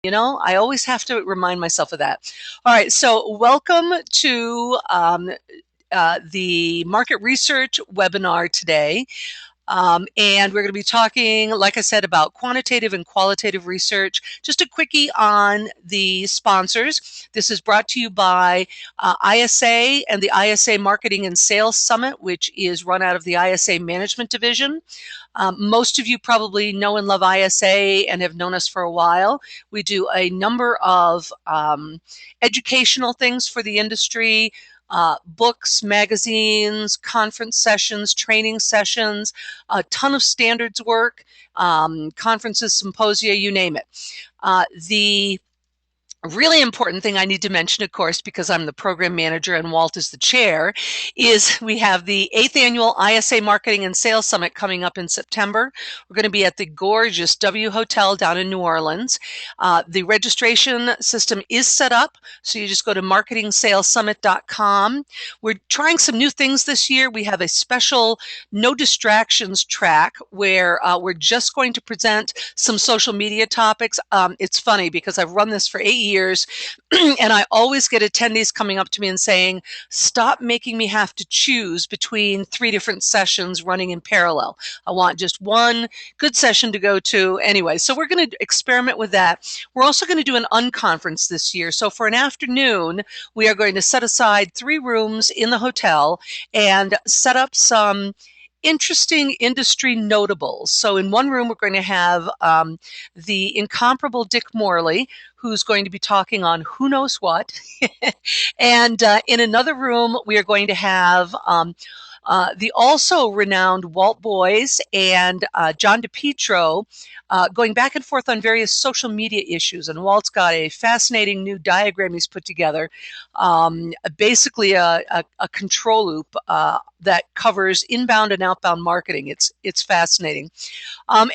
You know, I always have to remind myself of that. All right, so welcome to the market research webinar today. And we're going to be talking, like I said, about quantitative and qualitative research. Just a quickie on the sponsors. This is brought to you by ISA and the ISA Marketing and Sales Summit, which is run out of the ISA Management Division. Most of you probably know and love ISA and have known us for a while. We do a number of educational things for the industry, books, magazines, conference sessions, training sessions, a ton of standards work, conferences, symposia, you name it. The really important thing I need to mention, of course, because I'm the program manager and Walt is the chair, is we have the 8th annual ISA Marketing and Sales Summit coming up in September. We're going to be at the gorgeous W Hotel down in New Orleans. The registration system is set up, so you just go to marketingsalessummit.com. We're trying some new things this year. We have a special no distractions track where we're just going to present some social media topics. It's funny because I've run this for 8 years and I always get attendees coming up to me and saying, stop making me have to choose between 3 different sessions running in parallel. I want just one good session to go to anyway. So we're going to experiment with that. We're also going to do an unconference this year. So for an afternoon, we are going to set aside 3 rooms in the hotel and set up some interesting industry notables. So in one room, we're going to have the incomparable Dick Morley, who's going to be talking on who knows what. And in another room, we are going to have the also renowned Walt Boyce and John DePietro going back and forth on various social media issues. And Walt's got a fascinating new diagram he's put together, basically a control loop that covers inbound and outbound marketing. It's fascinating.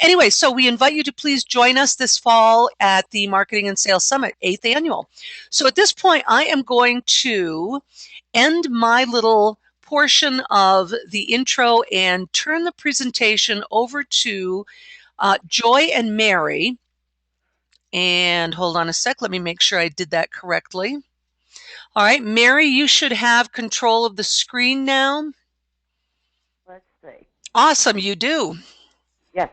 Anyway, so we invite you to please join us this fall at the Marketing and Sales Summit, 8th annual. So at this point, I am going to end my little portion of the intro and turn the presentation over to Joy and Mary. And hold on a sec, let me make sure I did that correctly. All right, Mary, you should have control of the screen now. Let's see. Awesome, you do. Yes.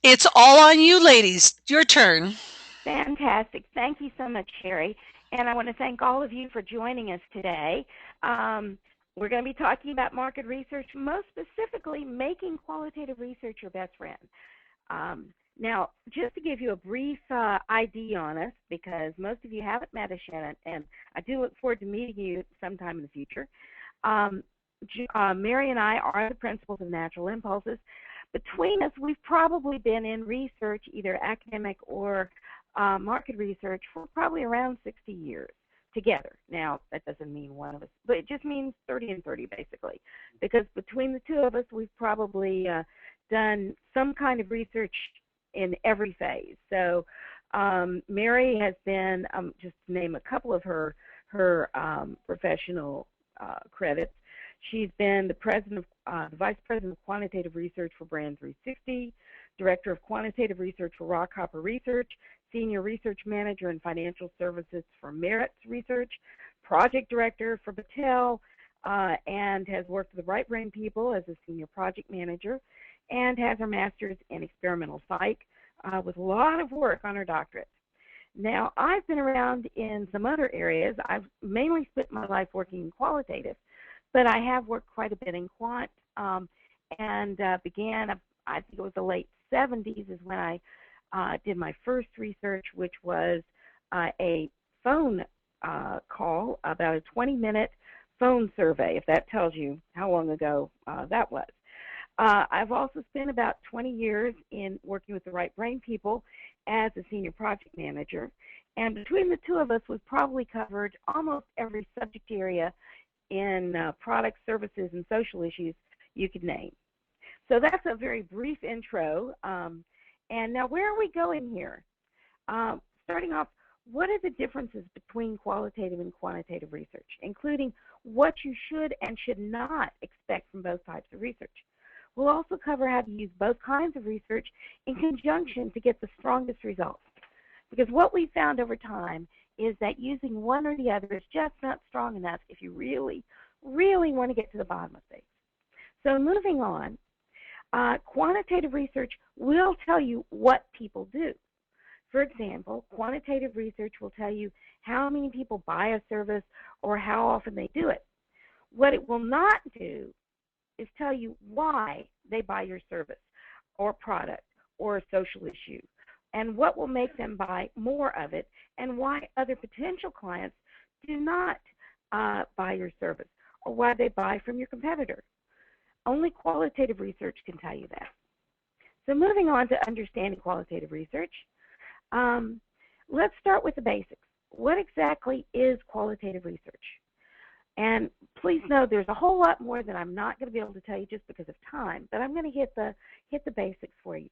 It's all on you, ladies. Your turn. Fantastic. Thank you so much, Sherry. And I want to thank all of you for joining us today. We're going to be talking about market research, most specifically making qualitative research your best friend. Now, just to give you a brief ID on us, because most of you haven't met us yet, and I do look forward to meeting you sometime in the future. Mary and I are the principals of Natural Impulses. Between us, we've probably been in research, either academic or market research, for probably around 60 years together. Now, that doesn't mean one of us, but it just means 30 and 30, basically, because between the two of us, we've probably done some kind of research in every phase. So Mary has been, just to name a couple of her professional credits, she's been the Vice President of Quantitative Research for Brand 360, Director of Quantitative Research for Rockhopper Research, Senior Research Manager in Financial Services for Meritz Research, Project Director for Battelle, and has worked with the Right Brain People as a Senior Project Manager, and has her Master's in Experimental Psych with a lot of work on her doctorate. Now, I've been around in some other areas. I've mainly spent my life working in qualitative, but I have worked quite a bit in quant, and began, I think it was the late 70s is when I did my first research, which was a phone call, about a 20-minute phone survey, if that tells you how long ago that was. I've also spent about 20 years in working with the Right Brain People as a senior project manager. And between the two of us, we've probably covered almost every subject area in products, services, and social issues you could name. So that's a very brief intro. And now where are we going here? Starting off, what are the differences between qualitative and quantitative research, including what you should and should not expect from both types of research? We'll also cover how to use both kinds of research in conjunction to get the strongest results. Because what we found over time is that using one or the other is just not strong enough if you really, really want to get to the bottom of things. So moving on, quantitative research will tell you what people do. For example, quantitative research will tell you how many people buy a service or how often they do it. What it will not do is tell you why they buy your service or product or a social issue and what will make them buy more of it and why other potential clients do not buy your service or why they buy from your competitor. Only qualitative research can tell you that. So moving on to understanding qualitative research, let's start with the basics. What exactly is qualitative research? And please know there's a whole lot more that I'm not going to be able to tell you just because of time, but I'm going to hit the basics for you.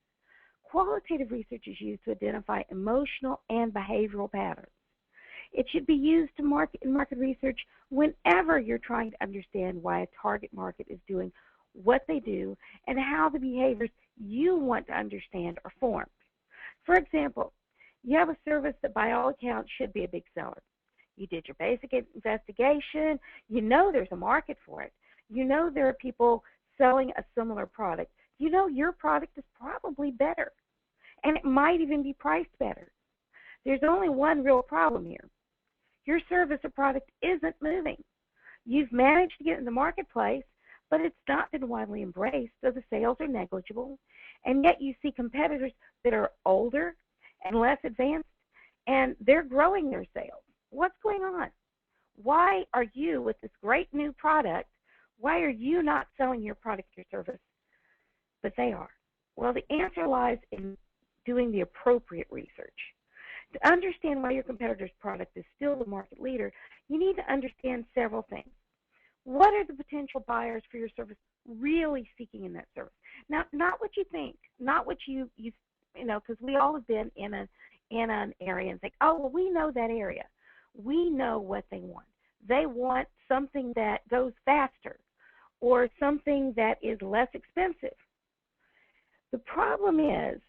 Qualitative research is used to identify emotional and behavioral patterns. It should be used in market research whenever you're trying to understand why a target market is doing what they do and how the behaviors you want to understand are formed. For example, you have a service that by all accounts should be a big seller. You did your basic investigation. You know there's a market for it. You know there are people selling a similar product. You know your product is probably better, and it might even be priced better. There's only one real problem here. Your service or product isn't moving. You've managed to get in the marketplace, but it's not been widely embraced, so the sales are negligible, and yet you see competitors that are older and less advanced, and they're growing their sales. What's going on? Why are you, with this great new product, why are you not selling your product or service, but they are? Well, the answer lies in doing the appropriate research. To understand why your competitor's product is still the market leader, you need to understand several things. What are the potential buyers for your service really seeking in that service? Now, not what you think, not what you know, because we all have been in an area and think, oh, well, we know that area. We know what they want. They want something that goes faster or something that is less expensive. The problem is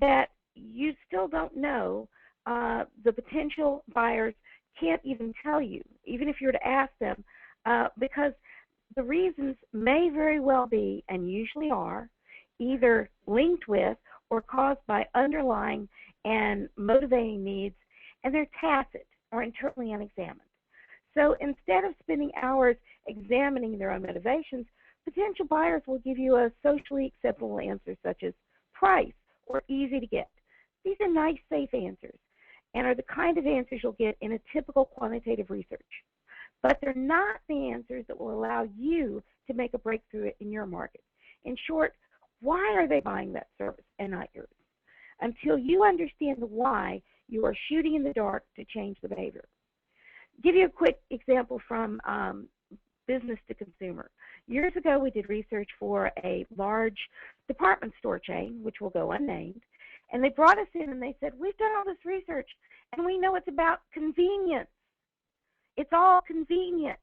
that you still don't know. The potential buyers can't even tell you, even if you were to ask them, because the reasons may very well be, and usually are, either linked with or caused by underlying and motivating needs, and they're tacit or internally unexamined. So instead of spending hours examining their own motivations, potential buyers will give you a socially acceptable answer such as price or easy to get. These are nice, safe answers and are the kind of answers you'll get in a typical quantitative research. But they're not the answers that will allow you to make a breakthrough in your market. In short, why are they buying that service and not yours? Until you understand the why, you are shooting in the dark to change the behavior. Give you a quick example from business to consumer. Years ago, we did research for a large department store chain, which will go unnamed, and they brought us in and they said, we've done all this research and we know it's about convenience. It's all convenience.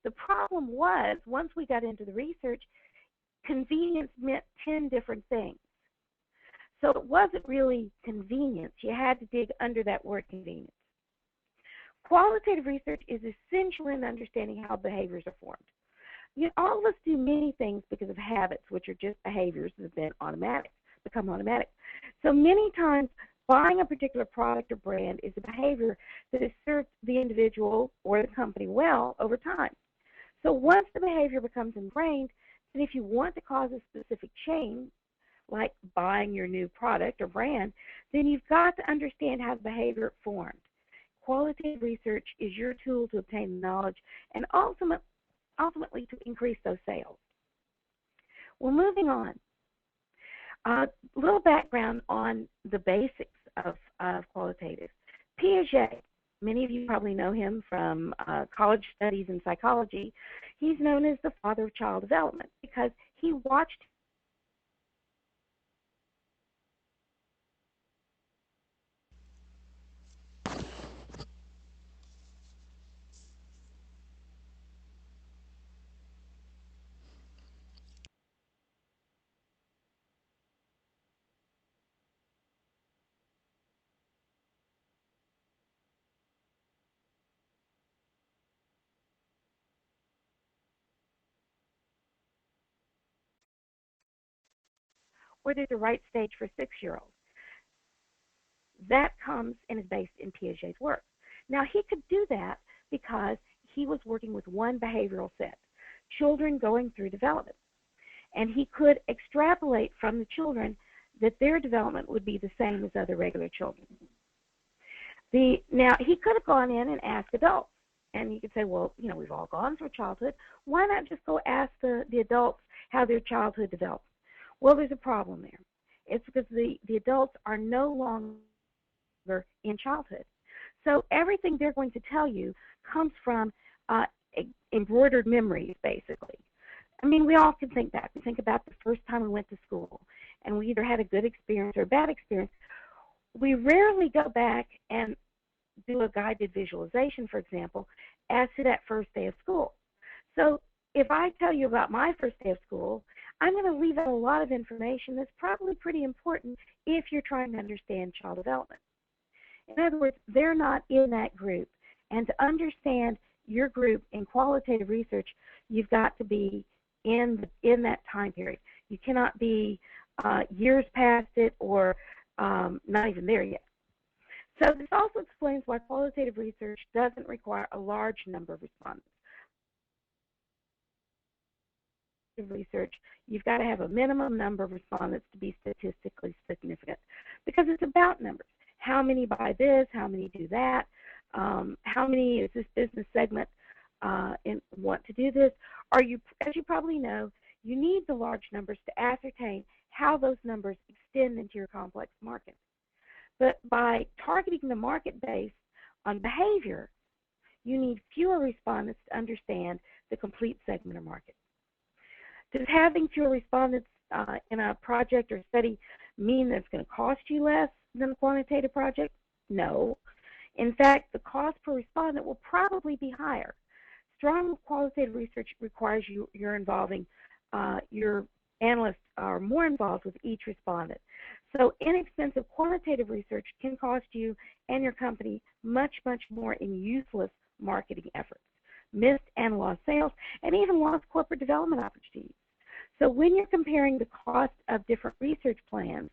The problem was, once we got into the research, convenience meant 10 different things. So it wasn't really convenience. You had to dig under that word convenience. Qualitative research is essential in understanding how behaviors are formed. You know, all of us do many things because of habits, which are just behaviors that have been become automatic. So many times, buying a particular product or brand is a behavior that has served the individual or the company well over time. So once the behavior becomes ingrained, then if you want to cause a specific change, like buying your new product or brand, then you've got to understand how the behavior formed. Qualitative research is your tool to obtain knowledge and ultimately to increase those sales. Well, moving on. A little background on the basics of qualitative. Piaget, many of you probably know him from college studies in psychology. He's known as the father of child development because he watched or there's a right stage for 6-year-olds. That comes and is based in Piaget's work. Now, he could do that because he was working with one behavioral set, children going through development. And he could extrapolate from the children that their development would be the same as other regular children. Now, he could have gone in and asked adults. And you could say, well, we've all gone through childhood. Why not just go ask the adults how their childhood developed? Well, there's a problem there. It's because the adults are no longer in childhood. So everything they're going to tell you comes from embroidered memories, basically. I mean, we all can think back. We think about the first time we went to school, and we either had a good experience or a bad experience. We rarely go back and do a guided visualization, for example, as to that first day of school. So if I tell you about my first day of school, I'm going to leave out a lot of information that's probably pretty important if you're trying to understand child development. In other words, they're not in that group. And to understand your group in qualitative research, you've got to be in that time period. You cannot be years past it or not even there yet. So this also explains why qualitative research doesn't require a large number of respondents. Research, you've got to have a minimum number of respondents to be statistically significant because it's about numbers. How many buy this? How many do that? How many is this business segment want to do this? As you probably know, you need the large numbers to ascertain how those numbers extend into your complex market. But by targeting the market based on behavior, you need fewer respondents to understand the complete segment of market. Does having fewer respondents in a project or study mean that it's going to cost you less than a quantitative project? No. In fact, the cost per respondent will probably be higher. Strong qualitative research requires you're involving your analysts are more involved with each respondent. So inexpensive quantitative research can cost you and your company much, much more in useless marketing efforts, missed and lost sales, and even lost corporate development opportunities. So when you're comparing the cost of different research plans,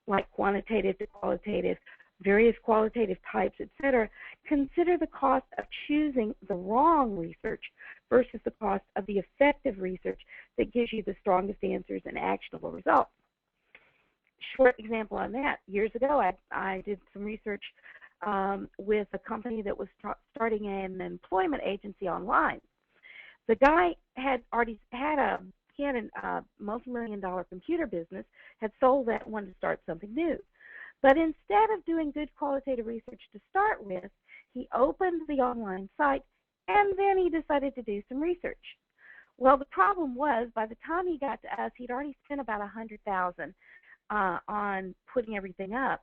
like quantitative to qualitative, various qualitative types, etc., consider the cost of choosing the wrong research versus the cost of the effective research that gives you the strongest answers and actionable results. Short example on that, years ago I did some research with a company that was starting an employment agency online. The guy had already had a multi-million-dollar computer business, had sold that and wanted to start something new. But instead of doing good qualitative research to start with, he opened the online site and then he decided to do some research. Well, the problem was by the time he got to us, he'd already spent about $100,000 on putting everything up,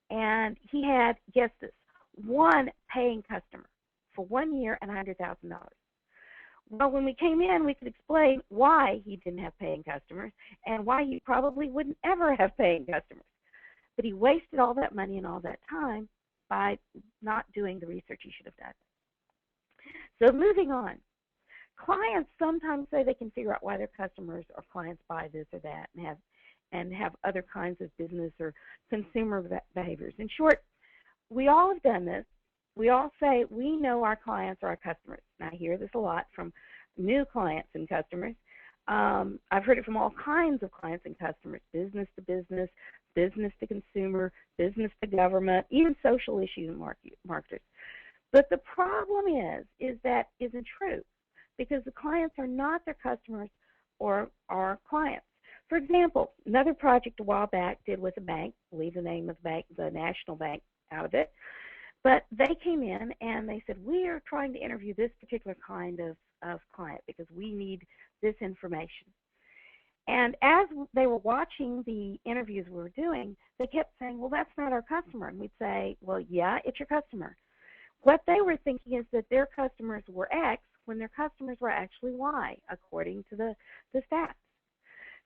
and he had, guess this, one paying customer for 1 year and $100,000. Well, when we came in, we could explain why he didn't have paying customers and why he probably wouldn't ever have paying customers. But he wasted all that money and all that time by not doing the research he should have done. So moving on, clients sometimes say they can figure out why their customers or clients buy this or that and have other kinds of business or consumer behaviors. In short, we all have done this. We all say we know our clients are our customers. And I hear this a lot from new clients and customers. I've heard it from all kinds of clients and customers, business to business, business to consumer, business to government, even social issue marketers. But the problem is that isn't true because the clients are not their customers or our clients. For example, another project a while back did with a bank, leave the name of the bank, the National Bank out of it, but they came in and they said, we are trying to interview this particular kind of client because we need this information. And as they were watching the interviews we were doing, they kept saying, well, that's not our customer. And we'd say, well, yeah, it's your customer. What they were thinking is that their customers were X when their customers were actually Y, according to the stats.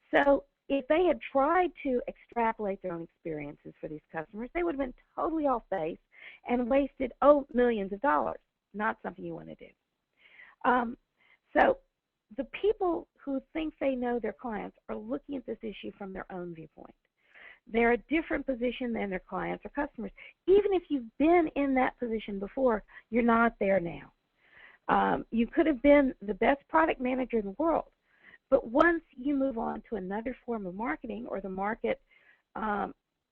So if they had tried to extrapolate their own experiences for these customers, they would have been totally off base and wasted, millions of dollars. Not something you want to do. So the people who think they know their clients are looking at this issue from their own viewpoint. They're a different position than their clients or customers. Even if you've been in that position before, you're not there now. You could have been the best product manager in the world, but once you move on to another form of marketing or the market,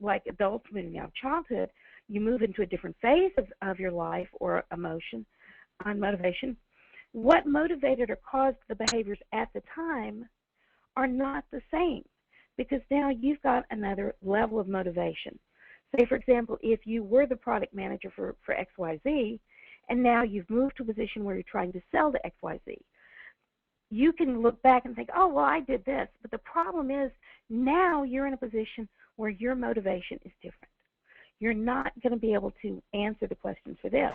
like adults moving out of childhood, you move into a different phase of your life or emotion on motivation. What motivated or caused the behaviors at the time are not the same because now you've got another level of motivation. Say, for example, if you were the product manager for XYZ, and now you've moved to a position where you're trying to sell to XYZ, you can look back and think, oh, well, I did this. But the problem is now you're in a position where your motivation is different. You're not going to be able to answer the questions for them.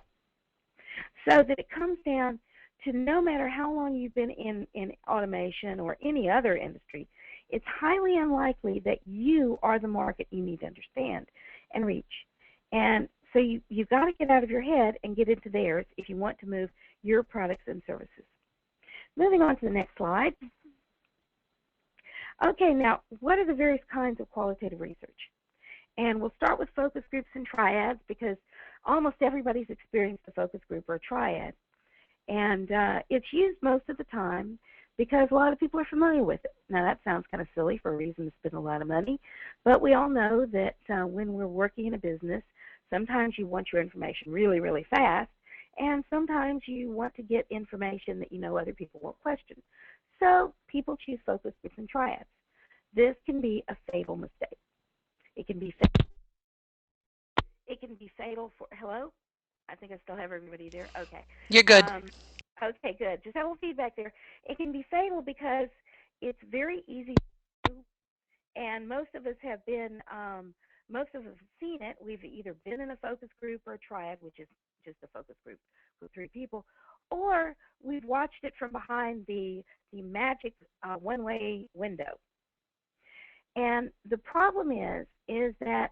So that it comes down to no matter how long you've been in automation or any other industry, it's highly unlikely that you are the market you need to understand and reach. And so you've got to get out of your head and get into theirs if you want to move your products and services. Moving on to the next slide. Okay, now, what are the various kinds of qualitative research? And we'll start with focus groups and triads because almost everybody's experienced a focus group or a triad. And it's used most of the time because a lot of people are familiar with it. Now, that sounds kind of silly for a reason to spend a lot of money, but we all know that when we're working in a business, sometimes you want your information really, really fast, and sometimes you want to get information that you know other people won't question. So people choose focus groups and triads. This can be a fatal mistake. It can be fatal. It can be fatal for, hello? I think I still have everybody there. Okay. You're good. Okay, good. Just have a little feedback there. It can be fatal because it's very easy to do, and most of us have seen it. We've either been in a focus group or a triad, which is just a focus group with 3 people, or we've watched it from behind the magic one-way window. And the problem is that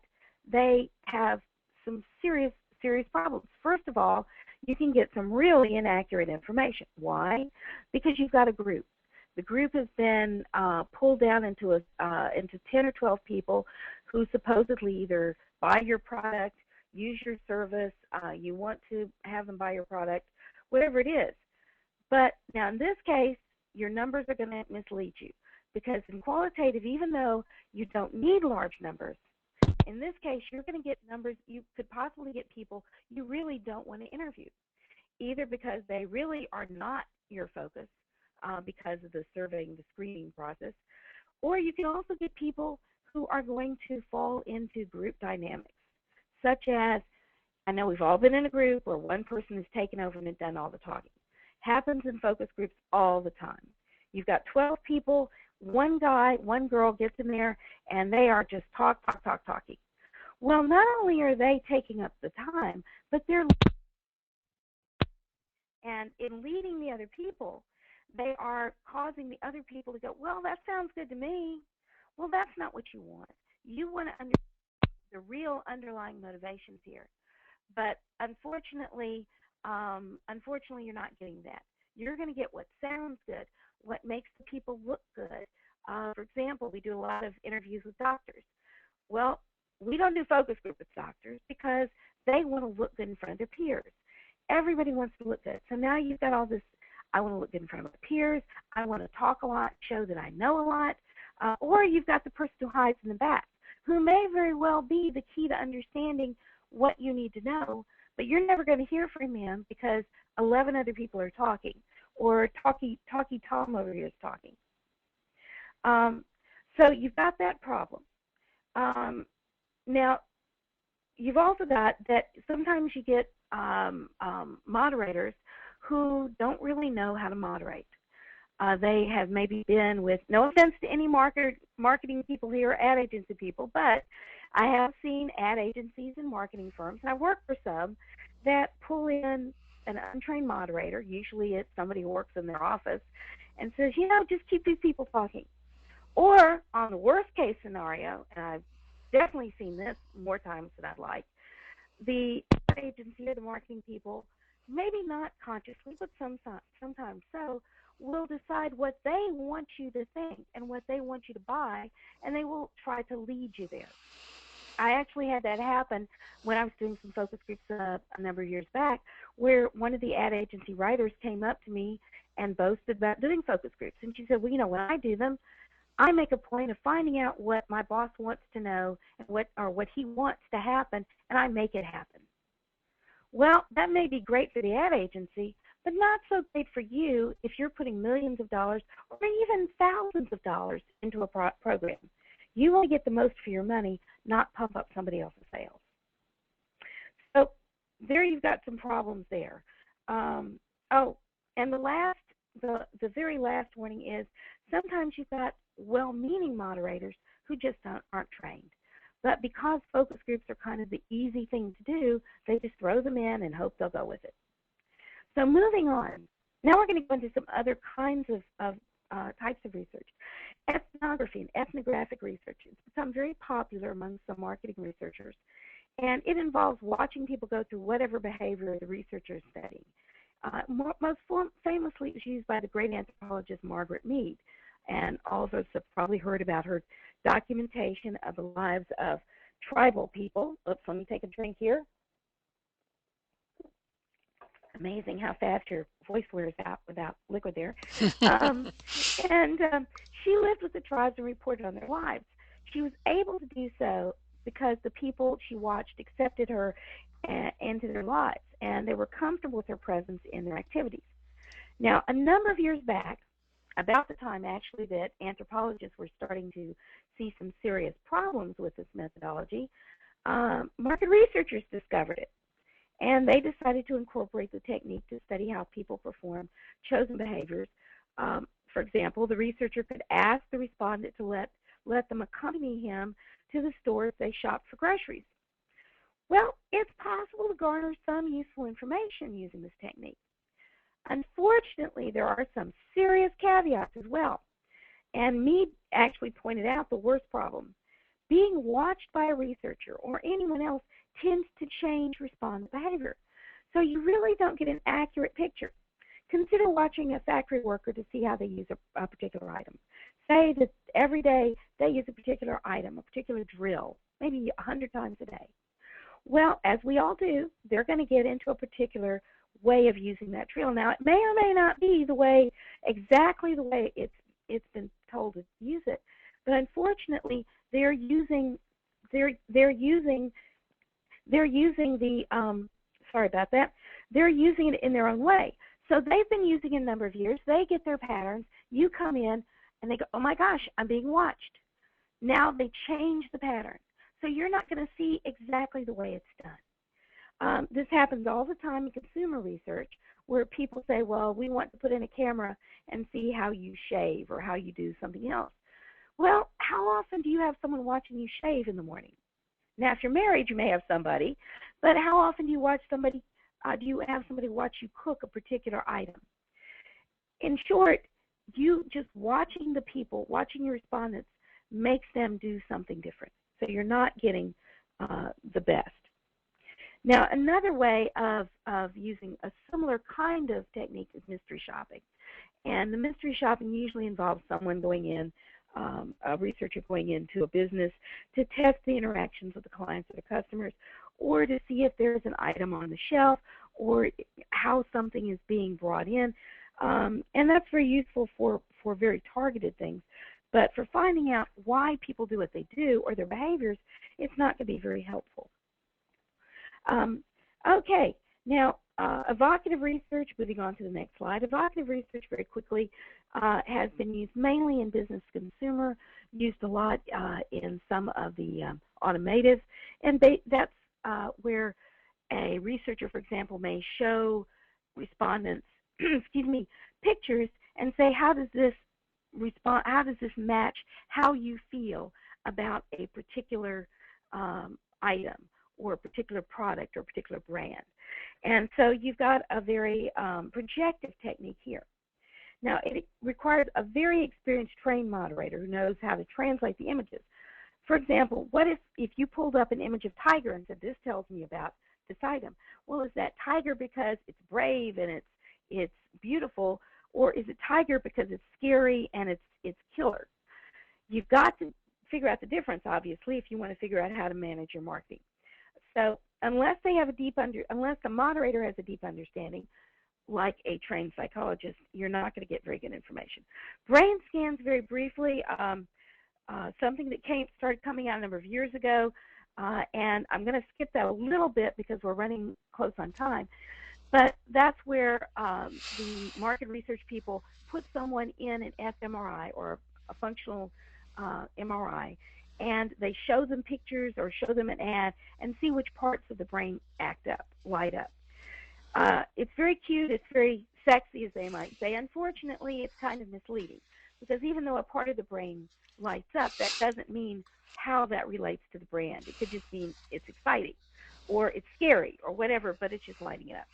they have some serious problems. First of all, you can get some really inaccurate information. Why? Because you've got a group. The group has been pulled down into 10 or 12 people who supposedly either buy your product, use your service, you want to have them buy your product, whatever it is. But now in this case, your numbers are going to mislead you because in qualitative, even though you don't need large numbers, in this case, you're going to get numbers, you could possibly get people you really don't want to interview, either because they really are not your focus because of the surveying, the screening process, or you can also get people who are going to fall into group dynamics, such as, I know we've all been in a group where one person has taken over and done all the talking. Happens in focus groups all the time. You've got 12 people, one guy, one girl gets in there, and they are just talking. Well, not only are they taking up the time, but they're, and in leading the other people, they are causing the other people to go, well, that sounds good to me. Well, that's not what you want. You want to understand the real underlying motivations here. But unfortunately, you're not getting that. You're going to get what sounds good, what makes the people look good. For example, we do a lot of interviews with doctors. Well, we don't do focus group with doctors because they want to look good in front of their peers. Everybody wants to look good. So now you've got all this, I want to look good in front of my peers, I want to talk a lot, show that I know a lot, or you've got the person who hides in the back, who may very well be the key to understanding what you need to know, but you're never going to hear from him because 11 other people are talking, or Talky Tom over here is talking. So you've got that problem. Now, you've also got that sometimes you get moderators who don't really know how to moderate. They have maybe been with, no offense to any marketing people here, ad agency people, but I have seen ad agencies and marketing firms, and I work for some, that pull in an untrained moderator, usually it's somebody who works in their office, and says, just keep these people talking. Or on the worst case scenario, and I've definitely seen this more times than I'd like, the ad agency or the marketing people maybe not consciously, but sometimes so, will decide what they want you to think and what they want you to buy, and they will try to lead you there. I actually had that happen when I was doing some focus groups a number of years back, where one of the ad agency writers came up to me and boasted about doing focus groups. And she said, well, when I do them, I make a point of finding out what my boss wants to know and what he wants to happen, and I make it happen. Well, that may be great for the ad agency, but not so great for you if you're putting millions of dollars or even thousands of dollars into a program. You want to get the most for your money, not pump up somebody else's sales. So there you've got some problems there. Oh, and the very last warning is sometimes you've got well-meaning moderators who just aren't trained. But because focus groups are kind of the easy thing to do, they just throw them in and hope they'll go with it. So moving on. Now we're going to go into some other kinds of types of research. Ethnography and ethnographic research has become very popular among some marketing researchers, and it involves watching people go through whatever behavior the researcher is studying. Most famously, it was used by the great anthropologist Margaret Mead, and all of us have probably heard about her documentation of the lives of tribal people. Oops, let me take a drink here. Amazing how fast your voice wears out without liquid there. And she lived with the tribes and reported on their lives. She was able to do so because the people she watched accepted her into their lives, and they were comfortable with her presence in their activities. Now, a number of years back, about the time actually that anthropologists were starting to see some serious problems with this methodology, market researchers discovered it. And they decided to incorporate the technique to study how people perform chosen behaviors. For example, the researcher could ask the respondent to let them accompany him to the store if they shopped for groceries. Well, it's possible to garner some useful information using this technique. Unfortunately, there are some serious caveats as well. And Mead actually pointed out the worst problem. Being watched by a researcher or anyone else tends to change respondent behavior. So you really don't get an accurate picture. Consider watching a factory worker to see how they use a particular item. Say that every day they use a particular item, a particular drill, maybe 100 times a day. Well, as we all do, they're going to get into a particular way of using that drill. Now, it may or may not be exactly the way it's been told to use it, but unfortunately, they're using the sorry about that. They're using it in their own way. So they've been using it a number of years. They get their patterns. You come in and they go, oh my gosh, I'm being watched. Now they change the pattern. So you're not going to see exactly the way it's done. This happens all the time in consumer research where people say, well, we want to put in a camera and see how you shave or how you do something else. Well, how often do you have someone watching you shave in the morning? Now, if you're married, you may have somebody, but how often do you have somebody watch you cook a particular item? In short, you just watching the people, watching your respondents, makes them do something different. So you're not getting the best. Now, another way of using a similar kind of technique is mystery shopping. And the mystery shopping usually involves someone going in, a researcher going into a business to test the interactions with the clients or the customers, or to see if there's an item on the shelf or how something is being brought in. And that's very useful for very targeted things. But for finding out why people do what they do or their behaviors, it's not going to be very helpful. Okay, now evocative research, moving on to the next slide. Evocative research, very quickly, has been used mainly in business consumer, used a lot in some of the automotive, and that's where a researcher, for example, may show respondents excuse me, pictures and say, how does this match how you feel about a particular item or a particular product or a particular brand? And so you've got a very projective technique here. Now, it requires a very experienced trained moderator who knows how to translate the images. For example, what if you pulled up an image of tiger and said, this tells me about decide them. Well, is that tiger because it's brave and it's beautiful, or is it tiger because it's scary and it's killer? You've got to figure out the difference, obviously, if you want to figure out how to manage your marketing. So unless the moderator has a deep understanding, like a trained psychologist, you're not going to get very good information. Brain scans, very briefly, something that started coming out a number of years ago, and I'm going to skip that a little bit because we're running close on time. But that's where the market research people put someone in an fMRI or a functional MRI, and they show them pictures or show them an ad and see which parts of the brain light up. It's very cute, it's very sexy, as they might say. Unfortunately, it's kind of misleading, because even though a part of the brain lights up, that doesn't mean how that relates to the brand. It could just mean it's exciting, or it's scary, or whatever, but it's just lighting it up.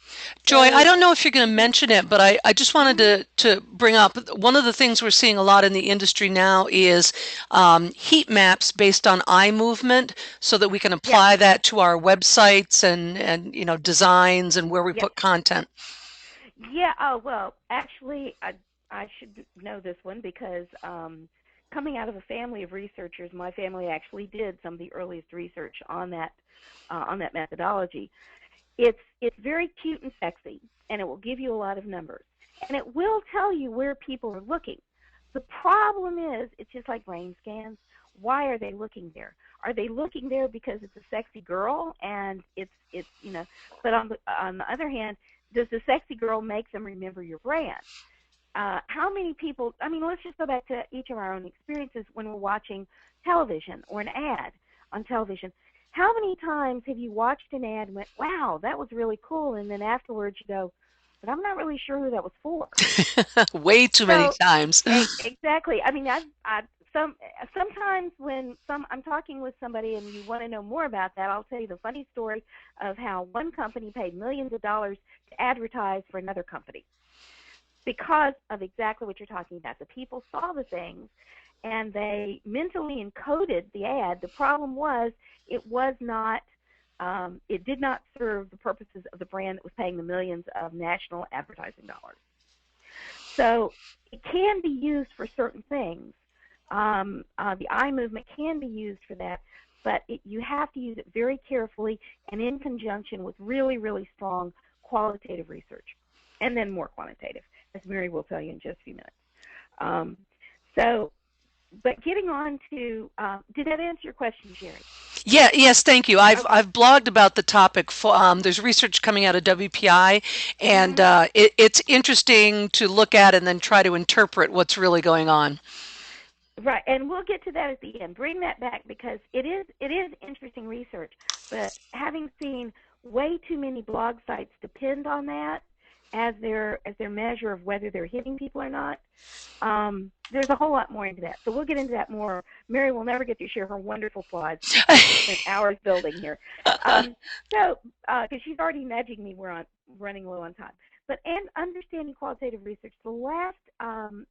Joy, I So, don't know if you're going to mention it, but I just wanted to bring up one of the things we're seeing a lot in the industry now is heat maps based on eye movement, so that we can yeah, apply that to our websites and you know, designs and where we yeah, put content. yeah. Oh, well, actually, I should know this one because coming out of a family of researchers, my family actually did some of the earliest research on that methodology. It's very cute and sexy, and it will give you a lot of numbers, and it will tell you where people are looking. The problem is, it's just like brain scans. Why are they looking there? Are they looking there because it's a sexy girl and it's you know? But on the other hand, does the sexy girl make them remember your brand? How many people? I mean, let's just go back to each of our own experiences when we're watching television or an ad on television. How many times have you watched an ad and went, "Wow, that was really cool," and then afterwards you go, "But I'm not really sure who that was for." Way too many So times. exactly. I mean, sometimes when I'm talking with somebody and you want to know more about that, I'll tell you the funny story of how one company paid millions of dollars to advertise for another company because of exactly what you're talking about. The people saw the things and they mentally encoded the ad. The problem was it did not serve the purposes of the brand that was paying the millions of national advertising dollars. So it can be used for certain things. The eye movement can be used for that, but you have to use it very carefully and in conjunction with really, really strong qualitative research, and then more quantitative, as Mary will tell you in just a few minutes. But getting on to, did that answer your question, Jerry? Yeah, yes, thank you. Okay. I've blogged about the topic. There's research coming out of WPI, and Mm-hmm. it's interesting to look at and then try to interpret what's really going on. Right, and we'll get to that at the end. Bring that back because it is interesting research, but having seen way too many blog sites depend on that as their measure of whether they're hitting people or not, there's a whole lot more into that. So we'll get into that more. Mary will never get to share her wonderful slides that she spent hours building here. Because she's already nudging me, we're running low on time. But and understanding qualitative research, the last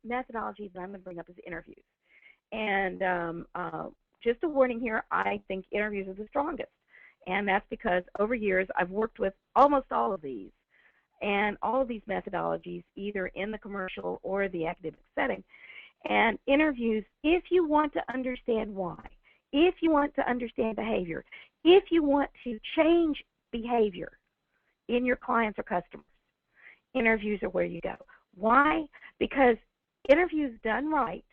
methodology that I'm going to bring up is interviews. And just a warning here, I think interviews are the strongest. And that's because over years I've worked with almost all of these and all of these methodologies, either in the commercial or the academic setting. And interviews, if you want to understand why, if you want to understand behavior, if you want to change behavior in your clients or customers, interviews are where you go. Why? Because interviews done right,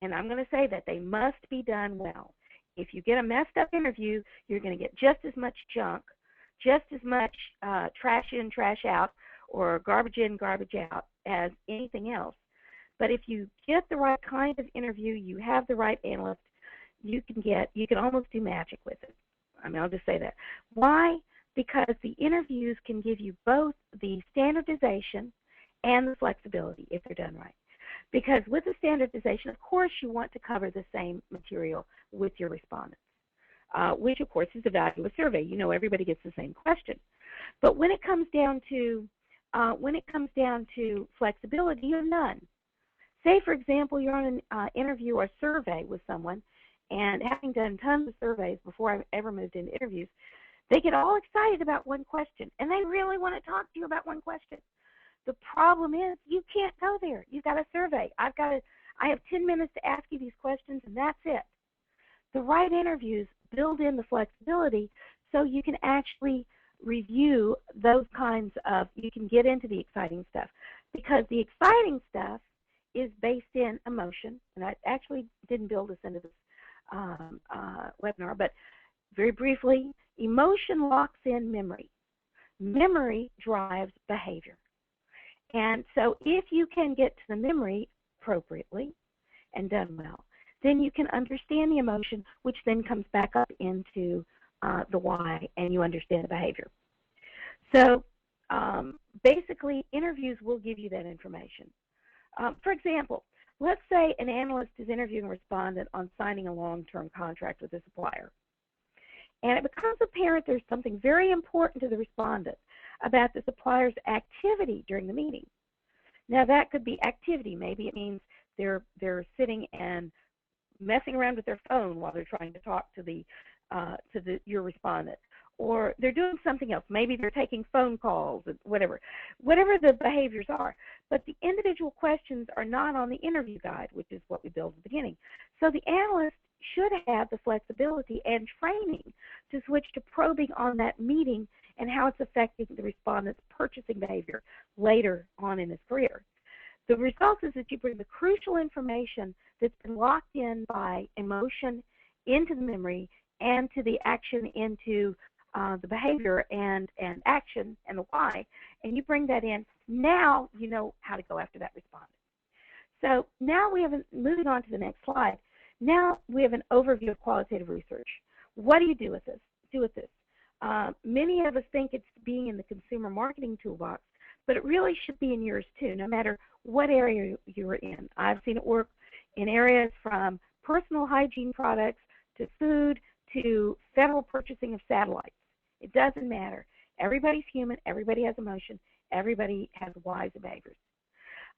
and I'm going to say that they must be done well. If you get a messed up interview, you're going to get just as much junk, just as much trash in, trash out, or garbage in, garbage out as anything else. But if you get the right kind of interview, you have the right analyst, you can almost do magic with it. I mean, I'll just say that. Why? Because the interviews can give you both the standardization and the flexibility if they're done right. Because with the standardization, of course, you want to cover the same material with your respondents, which, of course, is the value of a survey. You know, everybody gets the same question. But when it comes down to flexibility, you have none. Say, for example, you're on an interview or survey with someone, and having done tons of surveys before I ever moved into interviews, They get all excited about one question, and they really want to talk to you about one question. The problem is you can't go there. You've got a survey. I have 10 minutes to ask you these questions, and that's it. The right interviews build in the flexibility so you can actually review those kinds of, you can get into the exciting stuff. Because the exciting stuff is based in emotion, and I actually didn't build this into this webinar, but very briefly, emotion locks in memory. Memory drives behavior. And so if you can get to the memory appropriately and done well, then you can understand the emotion, which then comes back up into the why, and you understand the behavior. So basically, interviews will give you that information. For example, let's say an analyst is interviewing a respondent on signing a long-term contract with a supplier. And it becomes apparent there's something very important to the respondent about the supplier's activity during the meeting. Now, that could be activity. Maybe it means they're sitting and messing around with their phone while they're trying to talk to your respondent, or they're doing something else. Maybe they're taking phone calls, whatever the behaviors are. But the individual questions are not on the interview guide, which is what we built at the beginning. So the analyst should have the flexibility and training to switch to probing on that meeting and how it's affecting the respondent's purchasing behavior later on in his career. The result is that you bring the crucial information that's been locked in by emotion into the memory and to the action into the behavior and action and the why, and you bring that in. Now you know how to go after that respondent. So now we have, moving on to the next slide, now we have an overview of qualitative research. What do you do with this? Many of us think it's being in the consumer marketing toolbox, but it really should be in yours too, no matter what area you're in. I've seen it work in areas from personal hygiene products to food to federal purchasing of satellites. It doesn't matter. Everybody's human. Everybody has emotion. Everybody has whys and behaviors.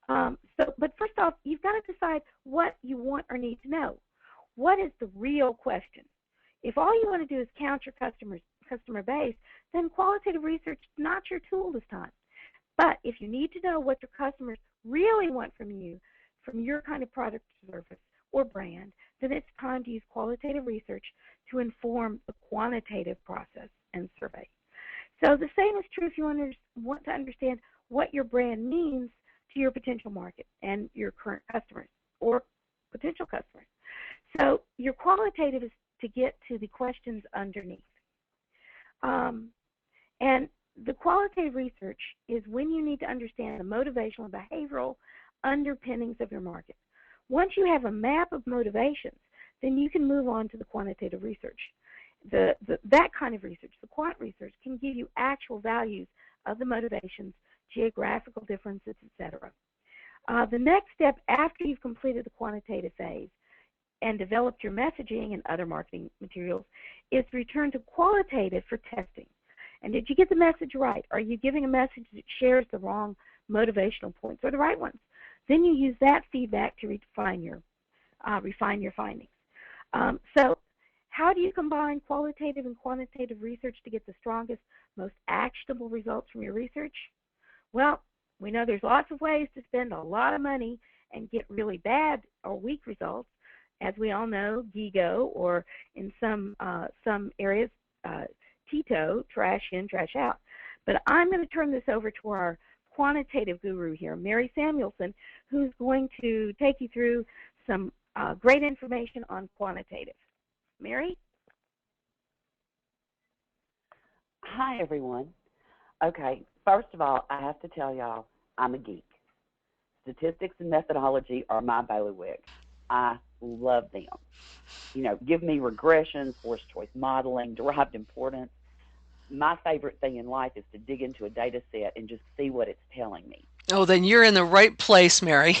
But first off, you've got to decide what you want or need to know. What is the real question? If all you want to do is count your customer base, then qualitative research is not your tool this time. But if you need to know what your customers really want from you, from your kind of product or service or brand, then it's time to use qualitative research to inform the quantitative process and survey. So the same is true if you want to understand what your brand means to your potential market and your current customers or potential customers. So your qualitative is to get to the questions underneath. And the qualitative research is when you need to understand the motivational and behavioral underpinnings of your market. Once you have a map of motivations, then you can move on to the quantitative research. That kind of research, the quant research, can give you actual values of the motivations, geographical differences, etc. The next step after you've completed the quantitative phase and developed your messaging and other marketing materials is to return to qualitative for testing. And did you get the message right? Are you giving a message that shares the wrong motivational points or the right ones? Then you use that feedback to refine your findings. So how do you combine qualitative and quantitative research to get the strongest, most actionable results from your research? Well, we know there's lots of ways to spend a lot of money and get really bad or weak results. As we all know, GIGO, or in some areas, TITO, trash in, trash out. But I'm going to turn this over to our quantitative guru here, Mary Samuelson, who's going to take you through some great information on quantitative. Mary? Hi, everyone. Okay, first of all, I have to tell y'all, I'm a geek. Statistics and methodology are my bailiwick. I love them. You know, give me regressions, forced choice modeling, derived importance. My favorite thing in life is to dig into a data set and just see what it's telling me. Oh, then you're in the right place, Mary.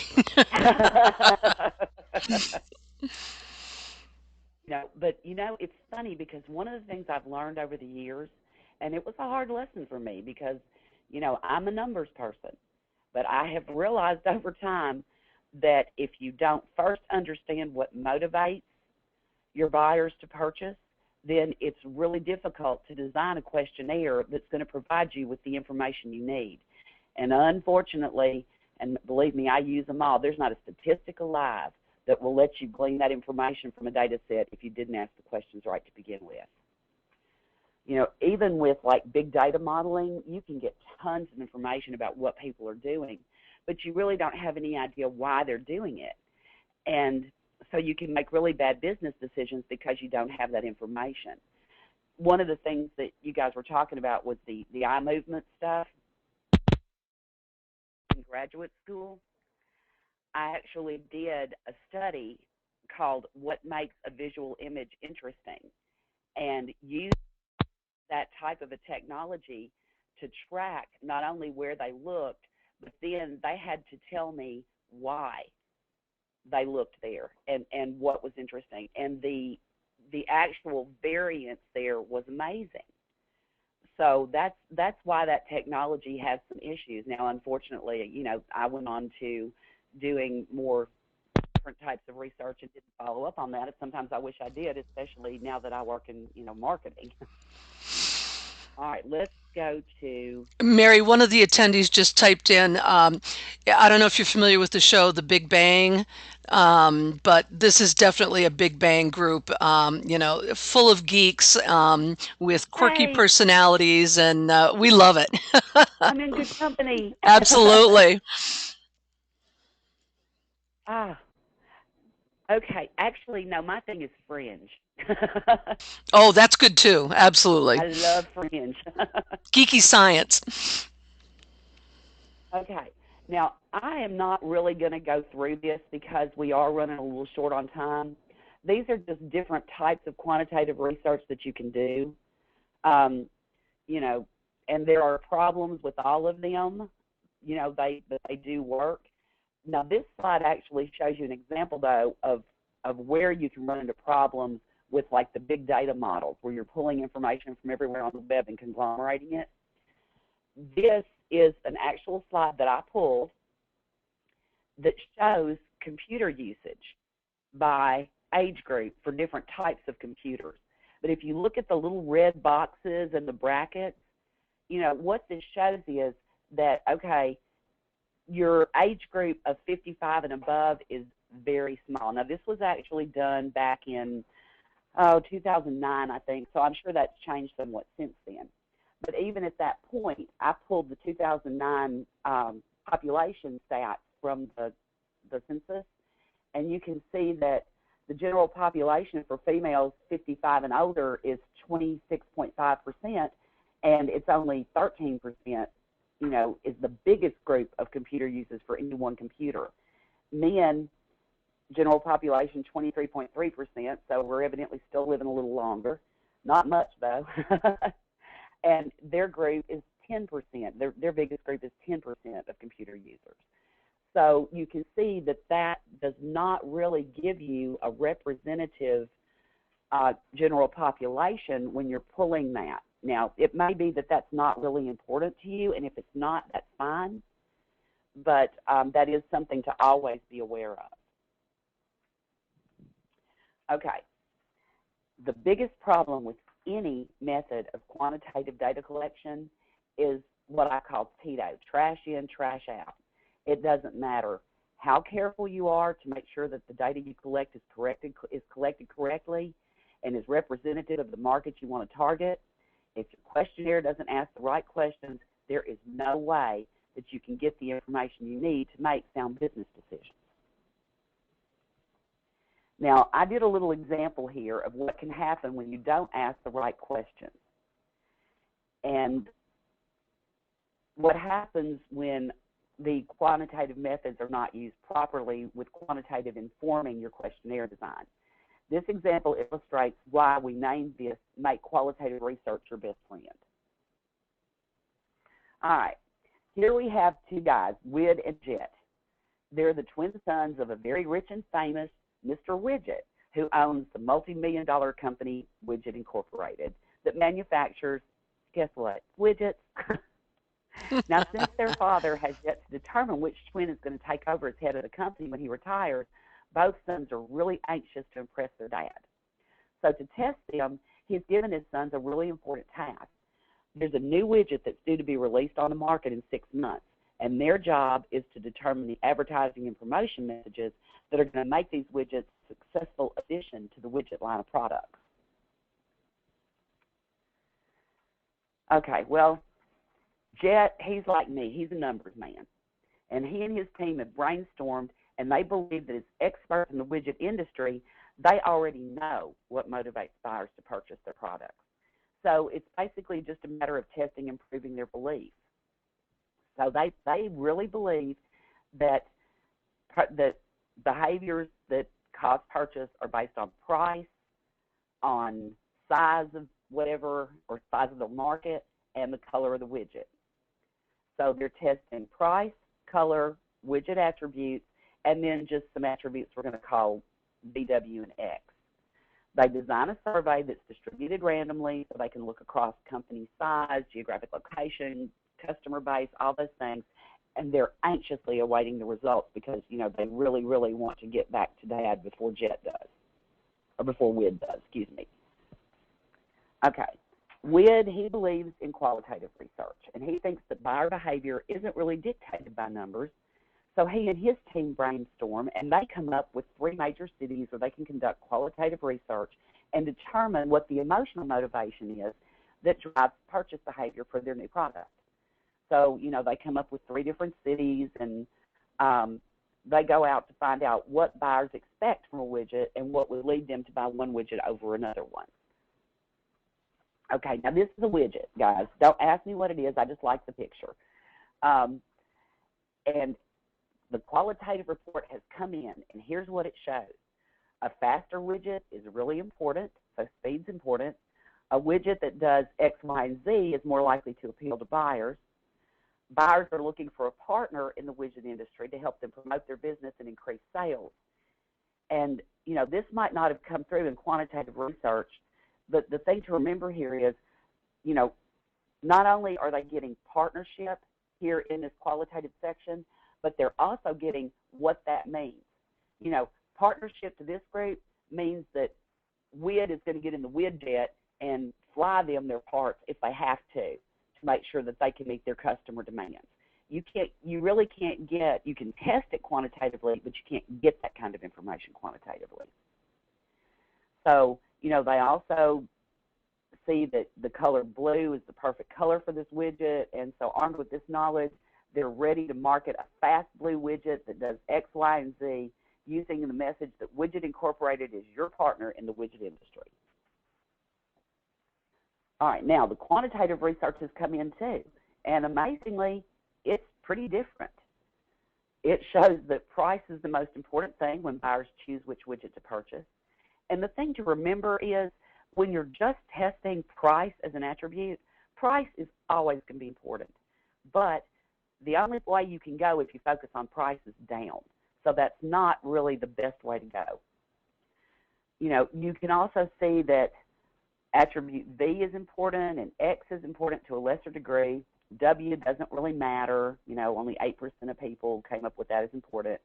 But it's funny because one of the things I've learned over the years, and it was a hard lesson for me because, I'm a numbers person, but I have realized over time that if you don't first understand what motivates your buyers to purchase, then it's really difficult to design a questionnaire that's going to provide you with the information you need. And unfortunately, and believe me, I use them all, there's not a statistic alive that will let you glean that information from a data set if you didn't ask the questions right to begin with. You know, even with like big data modeling, you can get tons of information about what people are doing, but you really don't have any idea why they're doing it. And so you can make really bad business decisions because you don't have that information. One of the things that you guys were talking about was the eye movement stuff in graduate school. I actually did a study called What Makes a Visual Image Interesting, and used that type of a technology to track not only where they looked, but then they had to tell me why they looked there and what was interesting. And the actual variance there was amazing. So that's why that technology has some issues. Now, unfortunately, you know, I went on to doing more different types of research and didn't follow up on that. And sometimes I wish I did, especially now that I work in, you know, marketing. All right, let's go to Mary. One of the attendees just typed in, I don't know if you're familiar with the show The Big Bang, but this is definitely a Big Bang group, you know, full of geeks, with quirky hey, personalities, and we love it. I'm in good company. Absolutely. Ah, okay. Actually, no, my thing is Fringe. Oh, that's good too. Absolutely. I love Fringe. Geeky science. Okay. Now, I am not really going to go through this because we are running a little short on time. These are just different types of quantitative research that you can do. You know, and there are problems with all of them. You know, they do work. Now, this slide actually shows you an example, though, of where you can run into problems with, like, the big data models, where you're pulling information from everywhere on the web and conglomerating it. This is an actual slide that I pulled that shows computer usage by age group for different types of computers. But if you look at the little red boxes and the brackets, you know, what this shows is that, okay, your age group of 55 and above is very small. Now, this was actually done back in 2009, I think, so I'm sure that's changed somewhat since then. But even at that point, I pulled the 2009 population stats from the census, and you can see that the general population for females 55 and older is 26.5%, and it's only 13%, you know, is the biggest group of computer users for any one computer. Men, general population 23.3%, so we're evidently still living a little longer. Not much, though. And their group is 10%. Their biggest group is 10% of computer users. So you can see that that does not really give you a representative general population when you're pulling that. Now, it may be that that's not really important to you, and if it's not, that's fine. But that is something to always be aware of. Okay. The biggest problem with any method of quantitative data collection is what I call TITO, trash in, trash out. It doesn't matter how careful you are to make sure that the data you collect is collected correctly and is representative of the market you want to target. If your questionnaire doesn't ask the right questions, there is no way that you can get the information you need to make sound business decisions. Now, I did a little example here of what can happen when you don't ask the right questions. And what happens when the quantitative methods are not used properly with quantitative informing your questionnaire design. This example illustrates why we named this Make Qualitative Research Your Best Friend. All right, here we have two guys, Wid and Jet. They're the twin sons of a very rich and famous Mr. Widget, who owns the multi-million-dollar company Widget Incorporated that manufactures, guess what, widgets. Now, since their father has yet to determine which twin is going to take over as head of the company when he retires, both sons are really anxious to impress their dad. So to test them, he's given his sons a really important task. There's a new widget that's due to be released on the market in 6 months, and their job is to determine the advertising and promotion messages that are going to make these widgets a successful addition to the widget line of products. Okay, well, Jet, he's like me. He's a numbers man. And he and his team have brainstormed, and they believe that as experts in the widget industry, they already know what motivates buyers to purchase their products. So it's basically just a matter of testing and proving their belief. So they really believe that behaviors that cause purchase are based on price, on size of whatever, or size of the market, and the color of the widget. So they're testing price, color, widget attributes, and then just some attributes we're going to call VW and X. They design a survey that's distributed randomly so they can look across company size, geographic location, customer base, all those things, and they're anxiously awaiting the results because, you know, they really, really want to get back to Dad before Jet does, or before WID does, excuse me. Okay. WID, he believes in qualitative research, and he thinks that buyer behavior isn't really dictated by numbers. So he and his team brainstorm, and they come up with 3 major cities where they can conduct qualitative research and determine what the emotional motivation is that drives purchase behavior for their new product. So, you know, they come up with 3 different cities, and they go out to find out what buyers expect from a widget and what would lead them to buy one widget over another one. Okay, now this is a widget, guys. Don't ask me what it is. I just like the picture. And the qualitative report has come in, and here's what it shows. A faster widget is really important, so speed's important. A widget that does X, Y, and Z is more likely to appeal to buyers. Buyers are looking for a partner in the widget industry to help them promote their business and increase sales. And, you know, this might not have come through in quantitative research, but the thing to remember here is, you know, not only are they getting partnership here in this qualitative section, but they're also getting what that means. You know, partnership to this group means that WID is going to get in the WID jet and fly them their parts if they have to make sure that they can meet their customer demands. You really can't get, you can test it quantitatively, but you can't get that kind of information quantitatively. So, you know, they also see that the color blue is the perfect color for this widget, and so armed with this knowledge, they're ready to market a fast blue widget that does X, Y, and Z using the message that Widget Incorporated is your partner in the widget industry. All right, now the quantitative research has come in too, and amazingly, it's pretty different. It shows that price is the most important thing when buyers choose which widget to purchase. And the thing to remember is when you're just testing price as an attribute, price is always going to be important. But the only way you can go if you focus on price is down. So that's not really the best way to go. You know, you can also see that attribute V is important and X is important to a lesser degree. W doesn't really matter. You know, only 8% of people came up with that as important.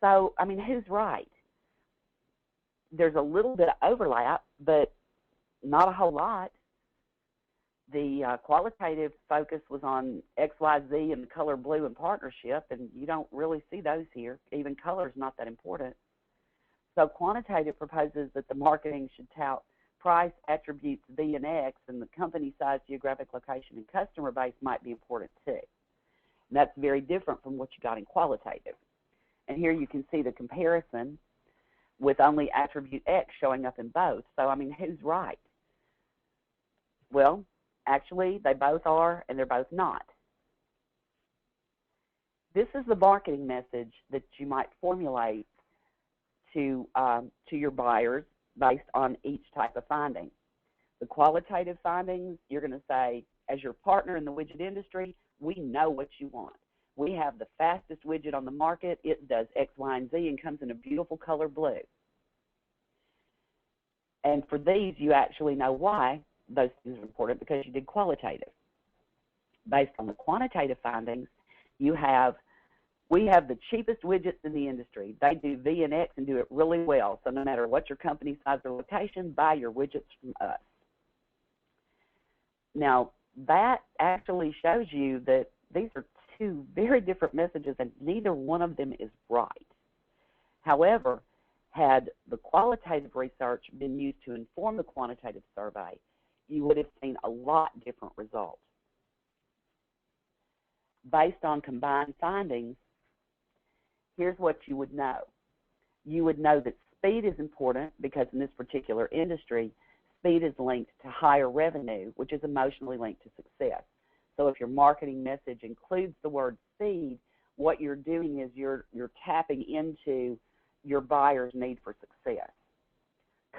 So, I mean, who's right? There's a little bit of overlap, but not a whole lot. The qualitative focus was on X, Y, Z and the color blue and partnership, and you don't really see those here. Even color is not that important. So quantitative proposes that the marketing should tout price, attributes, V and X, and the company size, geographic location, and customer base might be important too. And that's very different from what you got in qualitative. And here you can see the comparison with only attribute X showing up in both. So, I mean, who's right? Well, actually, they both are, and they're both not. This is the marketing message that you might formulate to your buyers based on each type of finding. The qualitative findings, you're going to say, as your partner in the widget industry, we know what you want. We have the fastest widget on the market. It does X, Y, and Z and comes in a beautiful color blue. And for these, you actually know why those things are important because you did qualitative. Based on the quantitative findings, you have We have the cheapest widgets in the industry. They do V and X and do it really well. So no matter what your company size or location, buy your widgets from us. Now, that actually shows you that these are two very different messages, and neither one of them is right. However, had the qualitative research been used to inform the quantitative survey, you would have seen a lot different results. Based on combined findings, here's what you would know. You would know that speed is important because in this particular industry, speed is linked to higher revenue, which is emotionally linked to success. So if your marketing message includes the word speed, what you're doing is you're tapping into your buyer's need for success.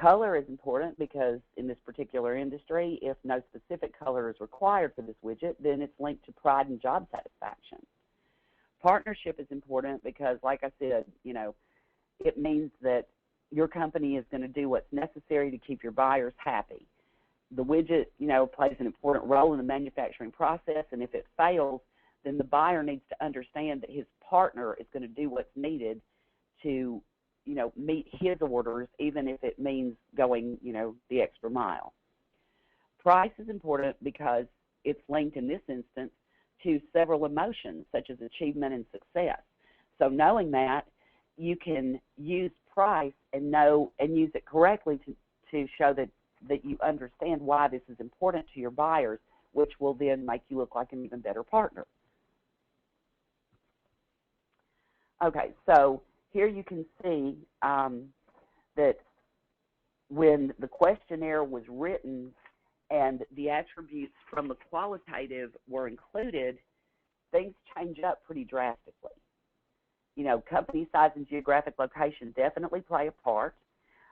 Color is important because in this particular industry, if no specific color is required for this widget, then it's linked to pride and job satisfaction. Partnership is important because, like I said, it means that your company is going to do what's necessary to keep your buyers happy. The widget, plays an important role in the manufacturing process, and if it fails, then the buyer needs to understand that his partner is going to do what's needed to, meet his orders, even if it means going, the extra mile. Price is important because it's linked in this instance to several emotions, such as achievement and success. So knowing that, you can use price and use it correctly to show that you understand why this is important to your buyers, which will then make you look like an even better partner. Okay, so here you can see that when the questionnaire was written and the attributes from the qualitative were included, things change up pretty drastically. Company size and geographic location definitely play a part,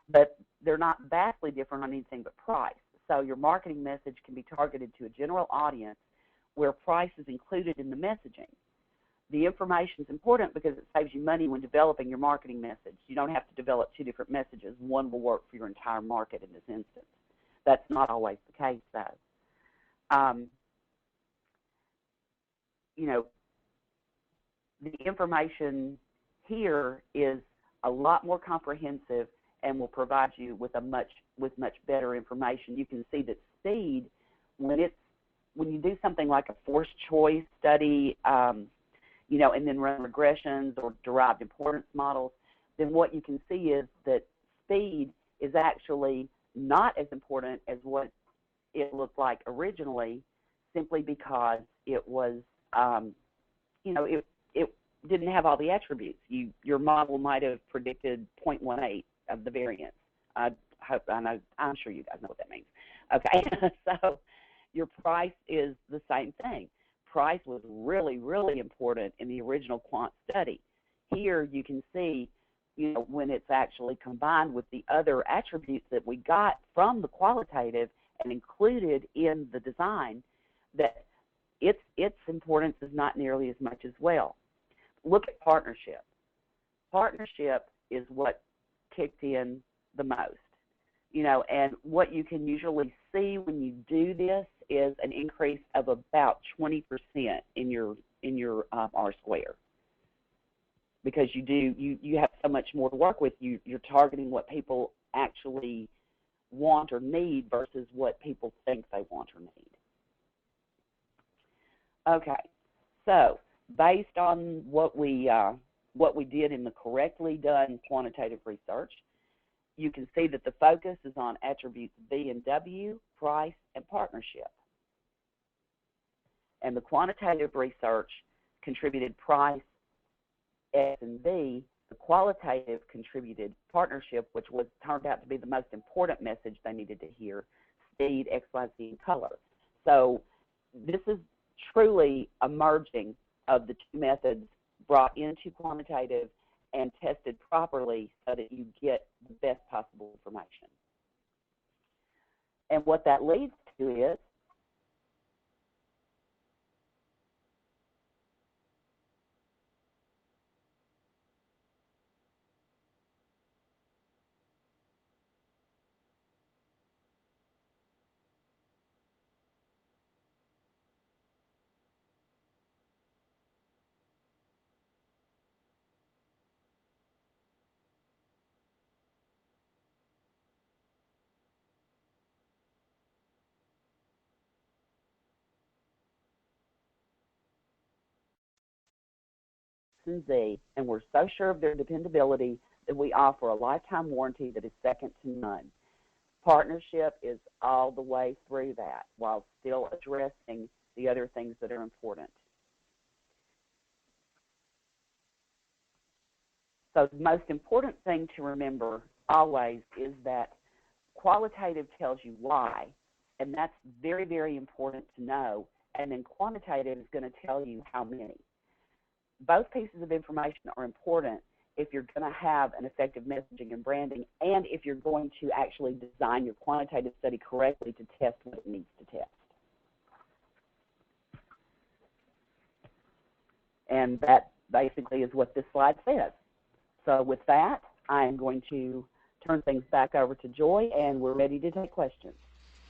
but they're not vastly different on anything but price. So your marketing message can be targeted to a general audience where price is included in the messaging. The information is important because it saves you money when developing your marketing message. You don't have to develop two different messages. One will work for your entire market in this instance. That's not always the case, though. The information here is a lot more comprehensive and will provide you with much better information. You can see that speed, when you do something like a forced choice study, and then run regressions or derived importance models, then what you can see is that speed is actually not as important as what it looked like originally, simply because it was, it didn't have all the attributes. Your model might have predicted 0.18 of the variance. I'm sure you guys know what that means. Okay, so your price is the same thing. Price was really, really important in the original quant study. Here you can see, when it's actually combined with the other attributes that we got from the qualitative and included in the design, that its importance is not nearly as much as well. Look at partnership. Partnership is what kicked in the most. And what you can usually see when you do this is an increase of about 20% in your R square, because you have so much more to work with. You're targeting what people actually want or need versus what people think they want or need. Okay, so based on what we did in the correctly done quantitative research, you can see that the focus is on attributes B and W, price, and partnership. And the quantitative research contributed price, S, and B. The qualitative contributed partnership, which turned out to be the most important message they needed to hear, speed, X, Y, Z, and color. So this is truly a merging of the two methods brought into quantitative and tested properly so that you get the best possible information. And what that leads to is and Z, and we're so sure of their dependability that we offer a lifetime warranty that is second to none. Partnership is all the way through that while still addressing the other things that are important. So the most important thing to remember always is that qualitative tells you why, and that's very, very important to know, and then quantitative is going to tell you how many. Both pieces of information are important if you're going to have an effective messaging and branding, and if you're going to actually design your quantitative study correctly to test what it needs to test. And that basically is what this slide says. So with that, I'm going to turn things back over to Joy, and we're ready to take questions.